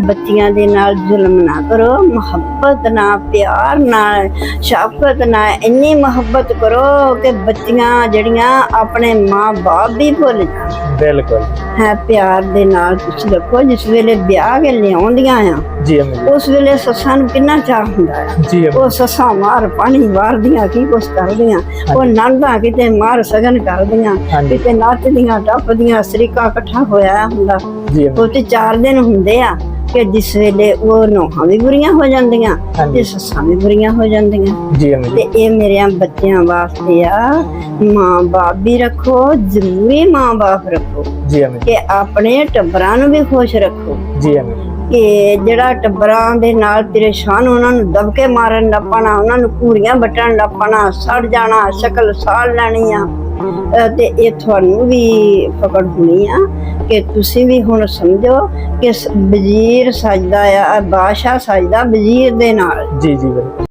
ਬੱਚੀਆਂ ਦੇ ਨਾਲ ਜ਼ੁਲਮ ਨਾ ਕਰੋ, ਮੁਹੱਬਤ ਨਾਲ, ਪਿਆਰ ਨਾਲ, ਸ਼ਫਕਤ ਨਾਲ ਇੰਨੀ ਮੁਹੱਬਤ ਕਰੋ ਕਿ ਬੱਚੀਆਂ ਜਿਹੜੀਆਂ ਆਪਣੇ ਮਾਂ-ਬਾਪ ਵੀ ਭੁੱਲ ਜਾਣ। ਬਿਲਕੁਲ ਹੈ ਪਿਆਰ ਦੇ ਨਾਲ ਤੁਸੀਂ ਰੱਖੋ। ਜਿਸ ਵੇਲੇ ਵਿਆਹ ਕੇ ਲਿਆਉਂਦੀਆਂ ਆ ਜੀ ਅਮੀ ਜੀ। ਉਸ ਵੇਲੇ ਸੱਸਾਂ ਨੂੰ ਕਿੰਨਾ ਚਾਅ ਹੁੰਦਾ ਆ। ਜੀ ਅਮੀ। ਉਹ ਸੱਸਾਂ ਮਾਰ ਪਾਣੀ ਵਾਰਦੀਆਂ, ਕੀ ਕੁਛ ਕਰਦੀਆਂ, ਉਹ ਨਣਦਾਂ ਕਿਤੇ ਮਾਰ ਸਗਨ ਕਰਦੀਆਂ, ਹਾਂਜੀ। ਕਿਤੇ ਨੱਚਦੀਆਂ ਟੱਪਦੀਆਂ, ਸਰੀਕਾ ਇਕੱਠਾ ਹੋਇਆ ਹੁੰਦਾ। ਜੀ ਅਮੀ। ਉਹ ਤੇ 4 ਦਿਨ ਹੁੰਦੇ ਆ ਕਿ ਜਿਸ ਵੇਲੇ ਉਹ ਨੋਹਾਂ ਵੀ ਬੁਰੀਆਂ ਹੋ ਜਾਂਦੀਆਂ ਤੇ ਸੱਸਾਂ ਵੀ ਬੁਰੀਆਂ ਹੋ ਜਾਂਦੀਆਂ। ਜੀ ਅਮੀ। ਤੇ ਇਹ ਮੇਰਿਆਂ ਬੱਚਿਆਂ ਵਾਸਤੇ ਆ, ਮਾਂ-ਬਾਪ ਵੀ ਰੱਖੋ, ਜ਼ਰੂਰੀ ਮਾਂ-ਬਾਪ ਰੱਖੋ ਜੀ ਅਮੀ। ਕਿ ਆਪਣੇ ਟੱਬਰਾਂ ਨੂੰ ਵੀ ਖੁਸ਼ ਰੱਖੋ। ਜੀ ਅਮੀ। ਕਿ ਜਿਹੜਾ ਟੱਬਰਾਂ ਦੇ ਨਾਲ ਪਰੇਸ਼ਾਨ, ਉਹਨਾਂ ਨੂੰ ਦਬਕੇ ਮਾਰਨ ਲੱਪਣਾ, ਉਹਨਾਂ ਨੂੰ ਘੂਰੀਆਂ ਵੱਟਣ ਲੱਪਣਾ, ਸੜ ਜਾਣਾ, ਸ਼ਕਲ ਸਾੜ ਲੈਣੀ ਆ। ਤੇ ਇਹ ਤੁਹਾਨੂੰ ਵੀ ਪਕੜ ਹੋਣੀ ਆ ਕਿ ਤੁਸੀਂ ਵੀ ਹੁਣ ਸਮਝੋ ਕਿ ਵਜ਼ੀਰ ਸਜਦਾ ਆ, ਬਾਦਸ਼ਾਹ ਸਜਦਾ ਵਜ਼ੀਰ ਦੇ ਨਾਲ। ਜੀ ਜੀ ਬਿਲਕੁਲ।